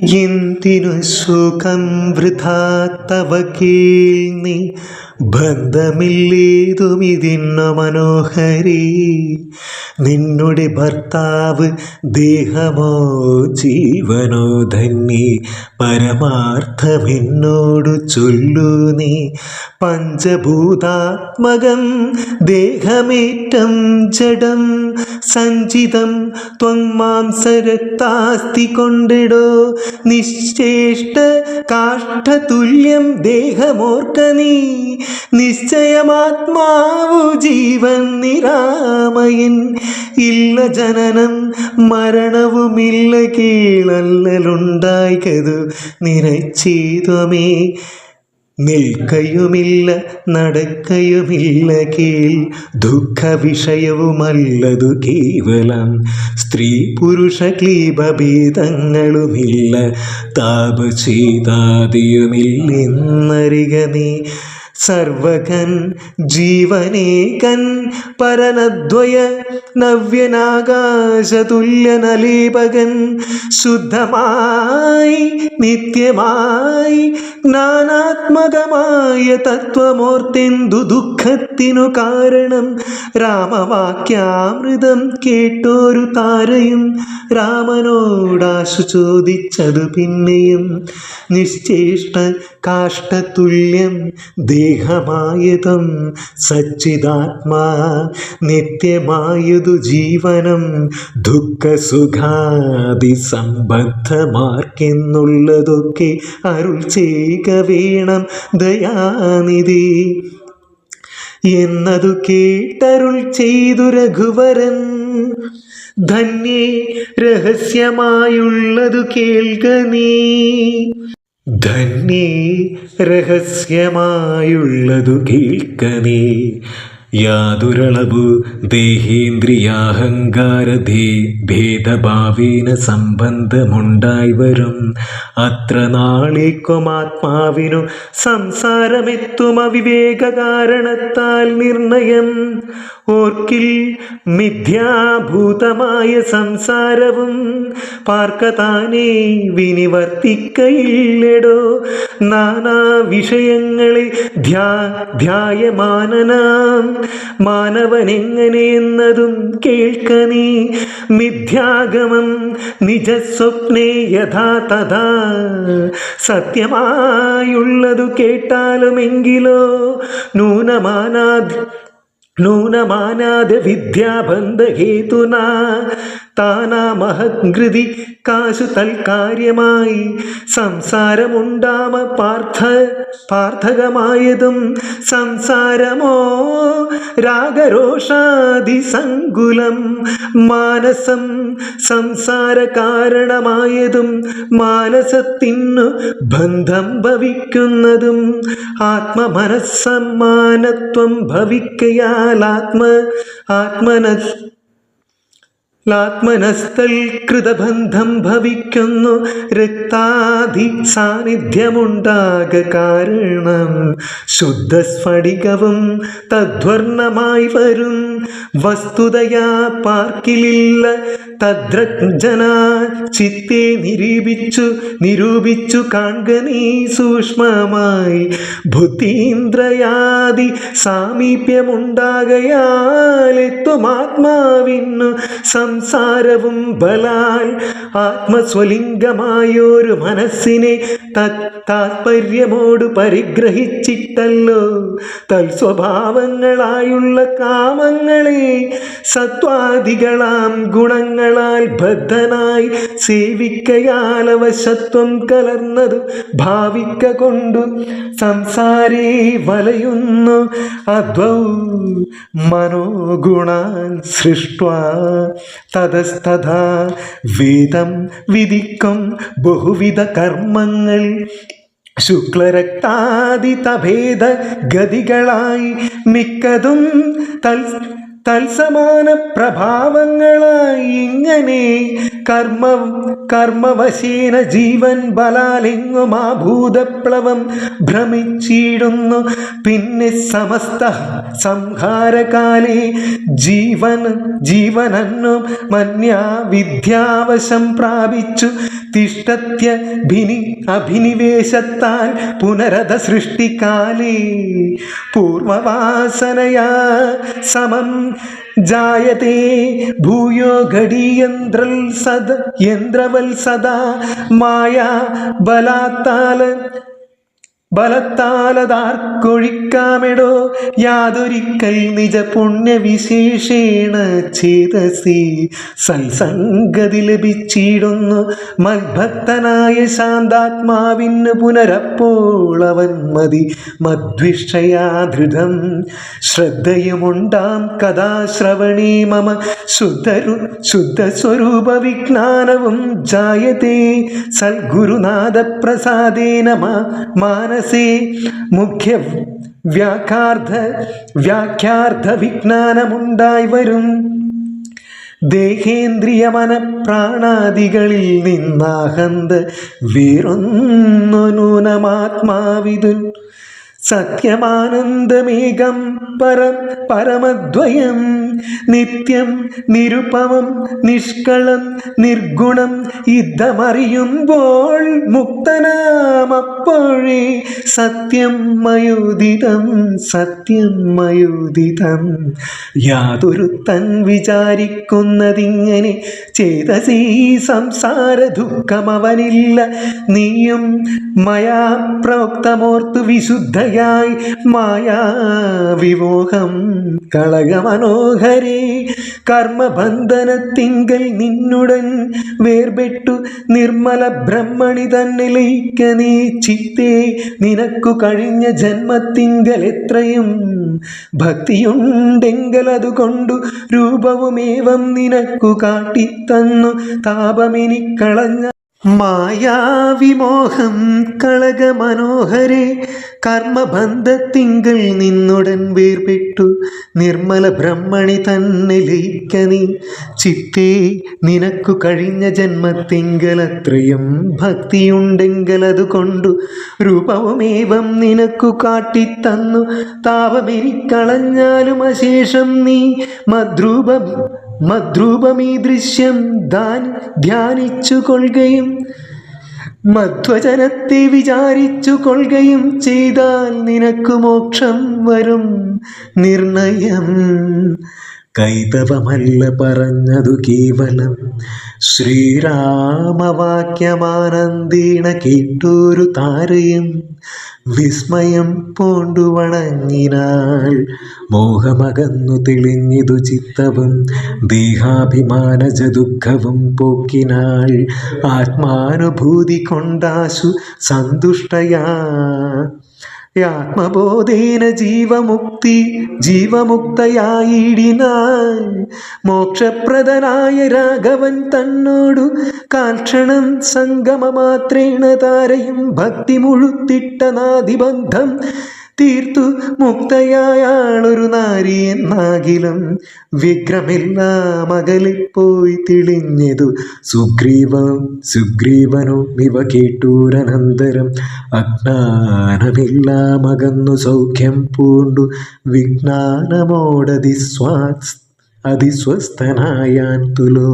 എന്തിനു സുഖം വൃഥാ തവ കേൾനി ബന്ധമില്ലേതുമിതിന്നു മനോഹരി. നിന്നുടെ ഭർത്താവ് ദേഹമോ ജീവനോ ധന്യേ പരമാർത്ഥമെന്നോടു ചൊല്ലു നീ. പഞ്ചഭൂതാത്മകം ദേഹമേറ്റം ജഡം സഞ്ചിതം ത്വങ്മാംസരക്താസ്തി കൊണ്ടിടോ. നിശ്ചേഷ്ട കാഷ്ഠതുല്യം ദേഹമോർക്ക നീ. നിശ്ചയമാത്മാവു ജീവൻ നിരാമയൻ. ഇല്ല ജനനം മരണവുമില്ല കീഴല്ലലുണ്ടായിക്കതു നിരച്ചീതമേ. നിൽക്കയുമില്ല നടക്കയുമില്ല കീഴ് ദുഃഖ വിഷയവുമല്ലതു കേവലം. സ്ത്രീ പുരുഷ ക്ലീബഭേദങ്ങളുമില്ല താപചേതാദിയുമില്ലെന്നറിക നീ. സർവകൻ ജീവനേകൻ പരനദ്വയ നവ്യനാകാശതുല്യനലേപകൻ. ശുദ്ധമായി നിത്യമായി ജ്ഞാനാത്മകമായ തത്വമോർത്തെന്തു ദുഃഖത്തിനു കാരണം. രാമവാക്യാമൃതം കേട്ടോരു താരയും രാമനോടാശു ചോദിച്ചതു പിന്നെയും. നിശ്ചേഷ്ട കാഷ്ഠതുല്യം ദേഹമായതും സച്ചിദാത്മാ നിത്യമായതു ജീവനം. ദുഃഖസുഖാദി സംബദ്ധമാർക്കെന്നുള്ളതൊക്കെ അരുൾ ചെയ്യുക വേണം ദയാനിധി എന്നതു കേട്ടരുൾ ചെയ്തു രഘുവരൻ. ധന്യേ രഹസ്യമായുള്ളതു കേൾക്ക നീ. ധന്യേ രഹസ്യമായുള്ളതു കേൾക്ക നീ. യാതൊരളവു ദേഹേന്ദ്രിയാഹങ്കാര ഭേദഭാവേന സംബന്ധമുണ്ടായി വരും. അത്ര നാളേക്കും ആത്മാവിനു സംസാരമെത്തും അവിവേക കാരണത്താൽ നിർണയം. ഓർക്കിൽ മിഥ്യാഭൂതമായ സംസാരവും പാർക്കതാനേ വിനിവർത്തിക്കയില്ലടോ. നാനാ വിഷയങ്ങളെ ധ്യായമാനനാം മാനവനെങ്ങനെയെന്നതും കേൾക്ക നീ. മിഥ്യാഗമം നിജസ്വപ്നേ യഥാ തഥാ. സത്യമായുള്ളതു കേട്ടാലുമെങ്കിലോ നൂനമാനാദ വിദ്യാബന്ധഹേതുനാ താനാമഹൃതി കാശു തൽക്കാര്യമായി. സംസാരമുണ്ടാമ പാർത്ഥകമായതും സംസാരമോ രാഗരോഷാദിസങ്കുലം. മാനസം സംസാര കാരണമായതും മാനസത്തിനു ബന്ധം ഭവിക്കുന്നതും. ആത്മമനസ്സമ്മാനത്വം ഭവിക്കയാൽ ആത്മനസ്തൽ കൃതബന്ധം ഭവിക്കുന്നു. രക്താദി സാന്നിധ്യമുണ്ടാക കാരണം ശുദ്ധസ്ഫടികവും തദ്വർണമായി വരും. വസ്തുതയാ പാർക്കിലില്ല തദ്രജ്ഞന ചിത്തെ നിരൂപിച്ചു കാൺക നീ സൂക്ഷ്മമായി. ബുദ്ധീന്ദ്രയാദി സാമീപ്യമുണ്ടാകയാലെത്തും ആത്മാവിന്നു സംസാരവും ബലാൽ. ആത്മസ്വലിംഗമായൊരു മനസ്സിനെ താത്പര്യമോട് പരിഗ്രഹിച്ചിട്ടല്ലോ തൽസ്വഭാവങ്ങളായുള്ള കാമങ്ങളെ സത്വാദികളാം ഗുണങ്ങളാൽ ബദ്ധനായി സേവിക്കയാൽ അവശത്വം കലർന്നതു ഭാവിക്ക കൊണ്ടു സംസാരേ വലയുന്നു. അദ്വൗ മനോഗുണാൻ സൃഷ്ട്വാ തതസ്തഥാ വേദം വിധിക്കും ബഹുവിധ കർമ്മങ്ങൾ. ശുക്ലരക്താദി തഭേദ ഗതികളായി മിക്കതും തൽസമാന പ്രഭാവങ്ങളായി ഇങ്ങനെ കർമ്മവശേന ജീവൻ ബലാലെങ്ങും ആ ഭൂതപ്ലവം ഭ്രമിച്ചിടുന്നു. പിന്നെ സമസ്ത സംഹാരകാലേ ജീവനന്നു മന്യാ വിദ്യാവശം പ്രാപിച്ചു തിഷ്ടത്യ അഭിനിവേശത്താൽ പുനരധ സൃഷ്ടികാലേ പൂർവവാസനയാ സമം ജായതേ ഭൂയോ ഘടീയന്ത്രവൽ സദാ മായാ ബലത്താലതാർക്കൊഴിക്കാമെടോ യാതൊരിക്കൽ നിജ പുണ്യവിശേഷേണ ചേതസി സത്സംഗതി ലഭിച്ചിടുന്നു മദ്ഭക്തനായ ശാന്താത്മാവിന് പുനരപ്പോൾ അവൻ മതി മദ്വിഷയാധൃതം ശ്രദ്ധയുമുണ്ടാം കഥാ ശ്രവണീ മമ ശുദ്ധസ്വരൂപ വിജ്ഞാനവും ജായത്തെ സൽഗുരുനാഥ പ്രസാദേന മാനസേ മുഖ്യ വ്യാഖ്യാർത്ഥ വിജ്ഞാനമുണ്ടായി വരും. ദേഹേന്ദ്രിയ മനപ്രാണാദികളിൽ നിന്നാഹന്ത വേറൊന്നു നൂനമാത്മാവിതു സത്യമാനന്ദമേകം പരമദ്വയം നിത്യം നിരുപമം നിഷ്കളം നിർഗുണം ഇതമറിയുമ്പോൾ മുക്തനാമപ്പോഴേ സത്യം മയോദിതം യാതൊരു തൻ വിചാരിക്കുന്നതിങ്ങനെ ചേതസീ സംസാര ദുഃഖമവനില്ല നീയും മയാ പ്രോക്തമോർത്തു വിശുദ്ധ മായാവിമോഹം കളകമനോഹരേ കർമ്മബന്ധനത്തിങ്കൽ നിന്നുടൻ വേർപെട്ടു നിർമ്മല ബ്രഹ്മണി തന്നെ ലയിക്ക നീ ചിത്തേ നിനക്കു കഴിഞ്ഞ ജന്മത്തിങ്കൽ എത്രയും ഭക്തിയുണ്ടെങ്കിൽ അതുകൊണ്ടു രൂപവുമേവം നിനക്കു കാട്ടിത്തന്നു താപമെനിക്കളഞ്ഞ മായാവിമോഹം കളകമനോഹരേ കർമ്മബന്ധത്തിങ്കൽ നിന്നുടൻ വേർപെട്ടു നിർമ്മല ബ്രഹ്മണി തന്നെ ലയിക്ക നീ ചിത്തേ നിനക്കു കഴിഞ്ഞ ജന്മത്തിങ്കൽ അത്രയും ഭക്തിയുണ്ടെങ്കിൽ അതുകൊണ്ടു രൂപവുമേവം നിനക്കു കാട്ടിത്തന്നു താപമെനിക്കളഞ്ഞാലും അശേഷം നീ മദ്രൂപമീ ദൃശ്യം ധ്യാനിച്ചു കൊള്ളുകയും മധ്വജനത്തെ വിചാരിച്ചു കൊള്ളുകയും ചെയ്താൽ നിനക്കു മോക്ഷം വരും നിർണയം. കൈതവമല്ല പറഞ്ഞതു കേവലം ശ്രീരാമവാക്യമാനന്ദേണ കേട്ടൊരു താരയും വിസ്മയം പൂണ്ടു വണങ്ങിനാൾ മോഹമകന്നു തെളിഞ്ഞിതു ചിത്തവും ദേഹാഭിമാനജ ദുഃഖവും പോക്കിനാൾ ആത്മാനുഭൂതി കൊണ്ടാശു സന്തുഷ്ടയാ ആത്മബോധേന ജീവമുക്തയായിടിനാൾ മോക്ഷപ്രദനായ രാഘവൻ തന്നോടു കാൽക്ഷണം സംഗമമാത്രേണ താരയും ഭക്തി മുഴുത്തിട്ട നാദിബന്ധം തീർത്തു മുക്തയായാളൊരു നാരി എന്നാകിലും വിഗ്രമെല്ലാം അകലിപ്പോയി തെളിഞ്ഞതു സുഗ്രീവനും ഇവ കേട്ടൂരനന്തരം അജ്ഞാനമെല്ലാം അകന്നു സൗഖ്യം പൂണ്ടു വിജ്ഞാനമോടതിസ്വസ്ഥനായാൻ തുലോ.